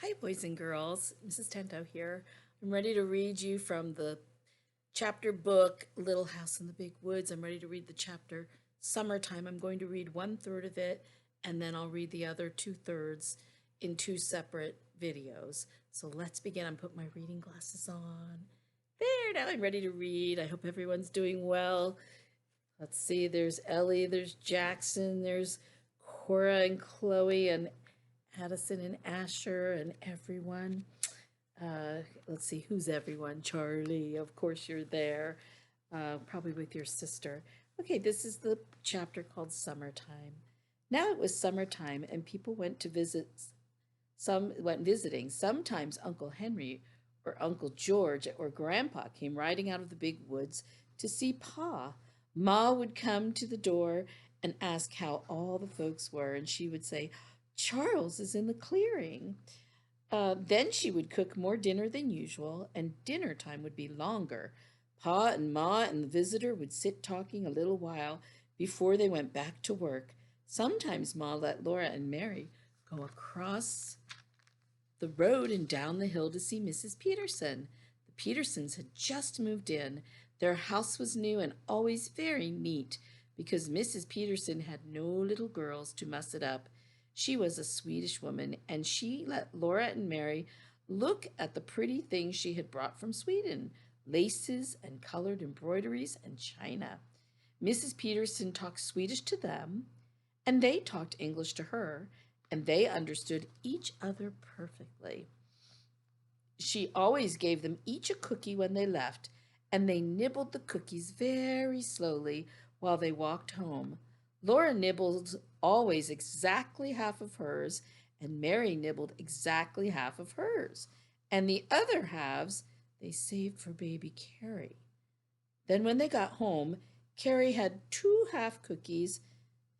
Hi, boys and girls. Mrs. Tento here. I'm ready to read you from the chapter book, Little House in the Big Woods. I'm ready to read the chapter Summertime. I'm going to read 1/3 of it, and then I'll read the other 2/3 in two separate videos. So let's begin. I'm putting my reading glasses on. There, now I'm ready to read. I hope everyone's doing well. Let's see, there's Ellie, there's Jackson, there's Cora and Chloe and Addison and Asher and everyone. Let's see, who's everyone? Charlie, of course you're there, probably with your sister. Okay, this is the chapter called Summertime. Now it was summertime and people went to visit, some went visiting. Sometimes Uncle Henry or Uncle George or Grandpa came riding out of the big woods to see Pa. Ma would come to the door and ask how all the folks were, and she would say, Charles is in the clearing. Then she would cook more dinner than usual, and dinner time would be longer. Pa and Ma and the visitor would sit talking a little while before they went back to work. Sometimes Ma let Laura and Mary go across the road and down the hill to see Mrs. Peterson. The Petersons had just moved in. Their house was new and always very neat because Mrs. Peterson had no little girls to muss it up. She was a Swedish woman, and she let Laura and Mary look at the pretty things she had brought from Sweden, laces and colored embroideries and china. Mrs. Peterson talked Swedish to them, and they talked English to her, and they understood each other perfectly. She always gave them each a cookie when they left, and they nibbled the cookies very slowly while they walked home. Laura nibbled always exactly half of hers, and Mary nibbled exactly half of hers, and the other halves they saved for baby Carrie. Then when they got home, Carrie had 2 half cookies,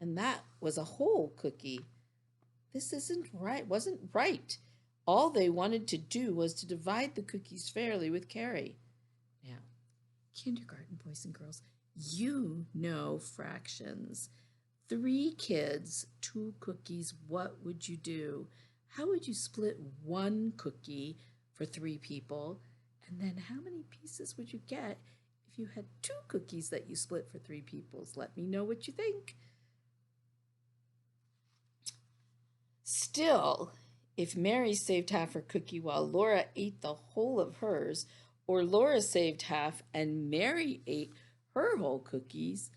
and that was a whole cookie. This wasn't right. All they wanted to do was to divide the cookies fairly with Carrie. Now, kindergarten boys and girls, you know fractions. 3 kids, 2 cookies, what would you do? How would you split 1 cookie for 3 people? And then how many pieces would you get if you had 2 cookies that you split for 3 people? Let me know what you think. Still, if Mary saved half her cookie while Laura ate the whole of hers, or Laura saved half and Mary ate her whole cookies,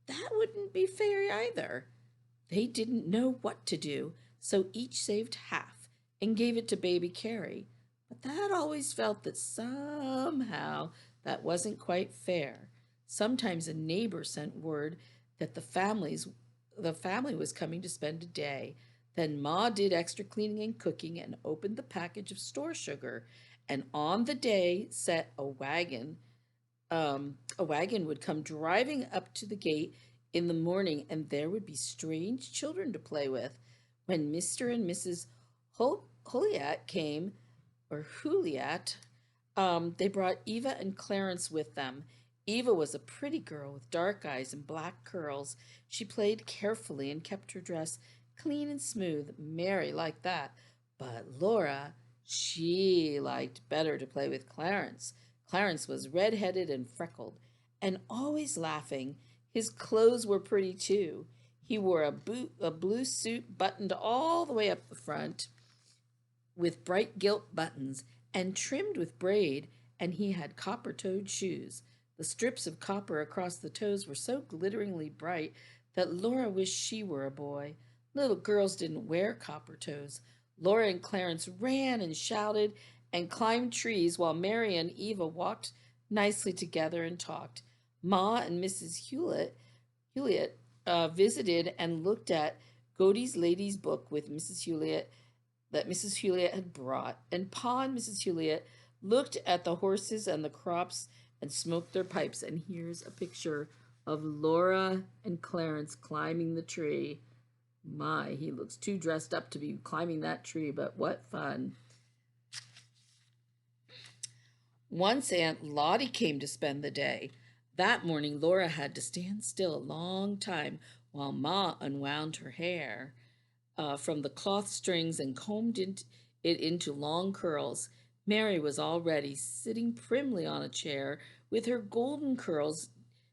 that wouldn't be fair either. They didn't know what to do, so each saved half and gave it to baby Carrie. But that always felt that somehow that wasn't quite fair. Sometimes a neighbor sent word that the family was coming to spend a day. Then Ma did extra cleaning and cooking and opened the package of store sugar. And on the day set a wagon would come driving up to the gate in the morning, and there would be strange children to play with. When Mr. and Mrs. Juliet came, or Juliet, they brought Eva and Clarence with them. Eva was a pretty girl with dark eyes and black curls. She played carefully and kept her dress clean and smooth. Mary liked that. But Laura, she liked better to play with Clarence. Clarence was red-headed and freckled, and always laughing. His clothes were pretty too. He wore a blue suit buttoned all the way up the front with bright gilt buttons and trimmed with braid, and he had copper-toed shoes. The strips of copper across the toes were so glitteringly bright that Laura wished she were a boy. Little girls didn't wear copper toes. Laura and Clarence ran and shouted and climbed trees while Mary and Eva walked nicely together and talked. Ma and Mrs. Hewlett visited and looked at Godey's Lady's Book with Mrs. Hewlett that Mrs. Hewlett had brought, and Pa and Mrs. Hewlett looked at the horses and the crops and smoked their pipes. And here's a picture of Laura and Clarence climbing the tree. My, he looks too dressed up to be climbing that tree, but what fun. Once Aunt Lottie came to spend the day. That morning, Laura had to stand still a long time while Ma unwound her hair from the cloth strings and combed it into long curls. Mary was all ready, sitting primly on a chair with her golden curls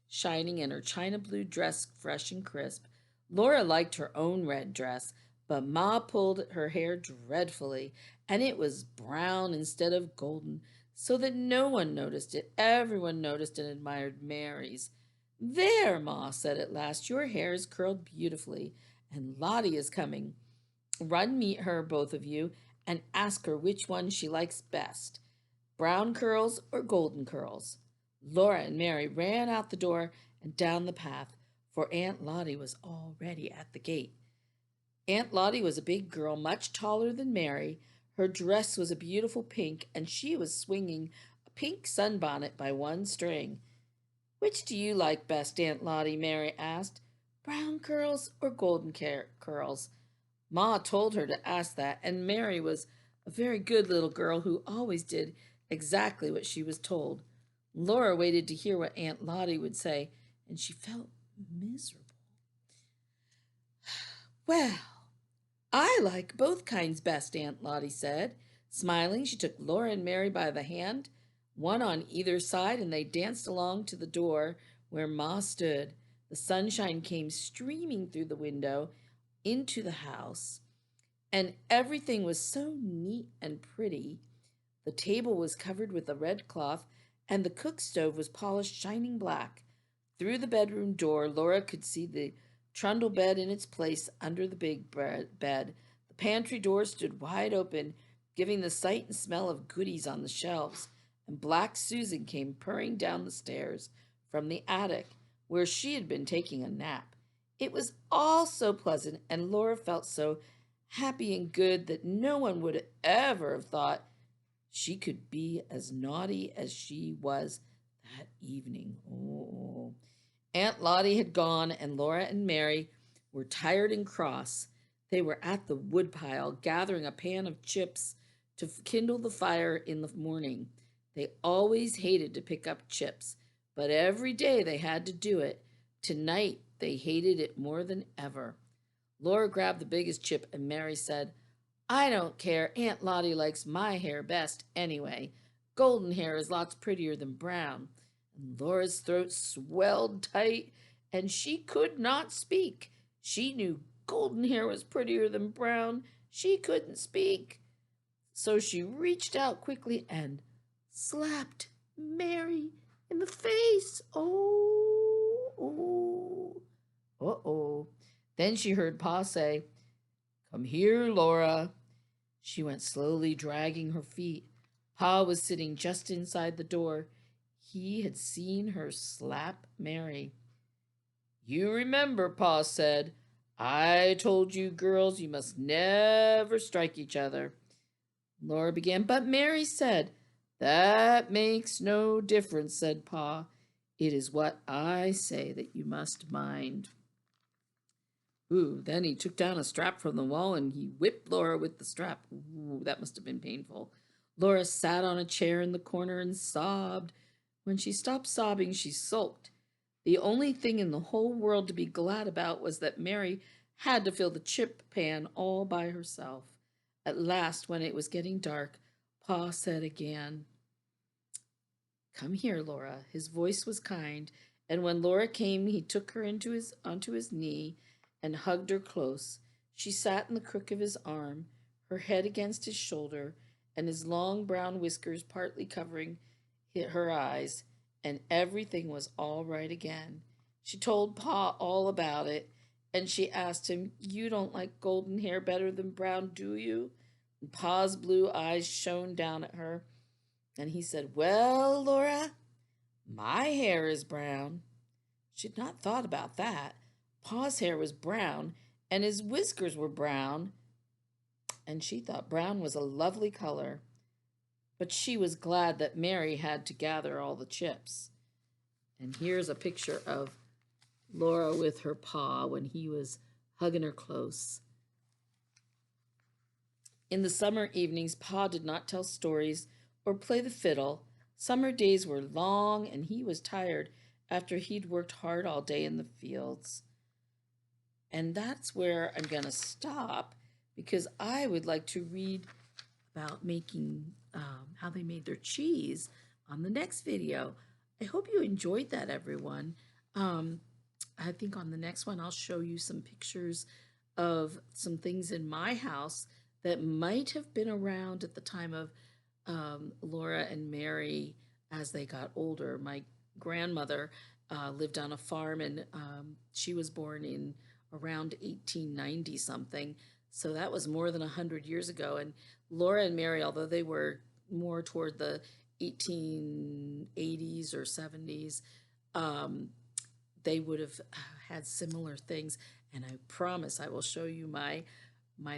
shining and her china blue dress fresh and crisp. Laura liked her own red dress, but Ma pulled her hair dreadfully, and it was brown instead of golden, so that no one noticed it. Everyone noticed and admired Mary's. There, Ma said at last, your hair is curled beautifully, and Lottie is coming. Run meet her, both of you, and ask her which one she likes best, brown curls or golden curls. Laura and Mary ran out the door and down the path, for Aunt Lottie was already at the gate. Aunt Lottie was a big girl, much taller than Mary. Her dress was a beautiful pink, and she was swinging a pink sunbonnet by one string. Which do you like best, Aunt Lottie? Mary asked. Brown curls or golden curls? Ma told her to ask that, and Mary was a very good little girl who always did exactly what she was told. Laura waited to hear what Aunt Lottie would say, and she felt miserable. Well, I like both kinds best, Aunt Lottie said. Smiling, she took Laura and Mary by the hand, one on either side, and they danced along to the door where Ma stood. The sunshine came streaming through the window into the house, and everything was so neat and pretty. The table was covered with a red cloth, and the cook stove was polished shining black. Through the bedroom door, Laura could see the trundle bed in its place under the big bed. The pantry door stood wide open, giving the sight and smell of goodies on the shelves, and Black Susan came purring down the stairs from the attic, where she had been taking a nap. It was all so pleasant, and Laura felt so happy and good that no one would ever have thought she could be as naughty as she was that evening. Oh. Aunt Lottie had gone, and Laura and Mary were tired and cross. They were at the woodpile, gathering a pan of chips to kindle the fire in the morning. They always hated to pick up chips, but every day they had to do it. Tonight, they hated it more than ever. Laura grabbed the biggest chip, and Mary said, I don't care. Aunt Lottie likes my hair best anyway. Golden hair is lots prettier than brown. And Laura's throat swelled tight, and she could not speak. She knew golden hair was prettier than brown. She couldn't speak. So she reached out quickly and slapped Mary in the face. Oh. Uh-oh. Then she heard Pa say, Come here, Laura. She went slowly, dragging her feet. Pa was sitting just inside the door. He had seen her slap Mary. You remember, Pa said, I told you girls you must never strike each other. Laura began, but Mary said, That makes no difference, said Pa. It is what I say that you must mind. Ooh, then he took down a strap from the wall and he whipped Laura with the strap. Ooh, that must have been painful. Laura sat on a chair in the corner and sobbed. When she stopped sobbing, she sulked. The only thing in the whole world to be glad about was that Mary had to fill the chip pan all by herself. At last, when it was getting dark, Pa said again, Come here, Laura. His voice was kind, and when Laura came, he took her onto his knee and hugged her close. She sat in the crook of his arm, her head against his shoulder, and his long brown whiskers partly covering her eyes, and everything was all right again. She told Pa all about it, and she asked him, You don't like golden hair better than brown, do you? And Pa's blue eyes shone down at her, and he said, Well, Laura, my hair is brown. She'd not thought about that. Pa's hair was brown, and his whiskers were brown, and she thought brown was a lovely color. But she was glad that Mary had to gather all the chips. And here's a picture of Laura with her Pa when he was hugging her close. In the summer evenings, Pa did not tell stories or play the fiddle. Summer days were long, and he was tired after he'd worked hard all day in the fields. And that's where I'm going to stop, because I would like to read about making how they made their cheese on the next video. I hope you enjoyed that, everyone. Um, I think on the next one, I'll show you some pictures of some things in my house that might have been around at the time of Laura and Mary as they got older. My grandmother lived on a farm, and she was born in around 1890 something. So that was more than 100 years ago. And Laura and Mary, although they were more toward the 1880s or 70s, they would have had similar things. And I promise I will show you my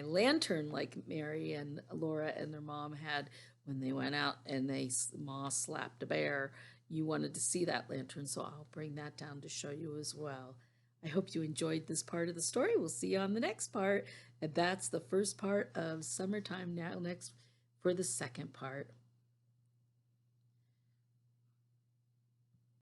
lantern like Mary and Laura and their mom had when they went out and Ma slapped a bear. You wanted to see that lantern, so I'll bring that down to show you as well. I hope you enjoyed this part of the story. We'll see you on the next part. And that's the first part of Summertime Now, next for the second part.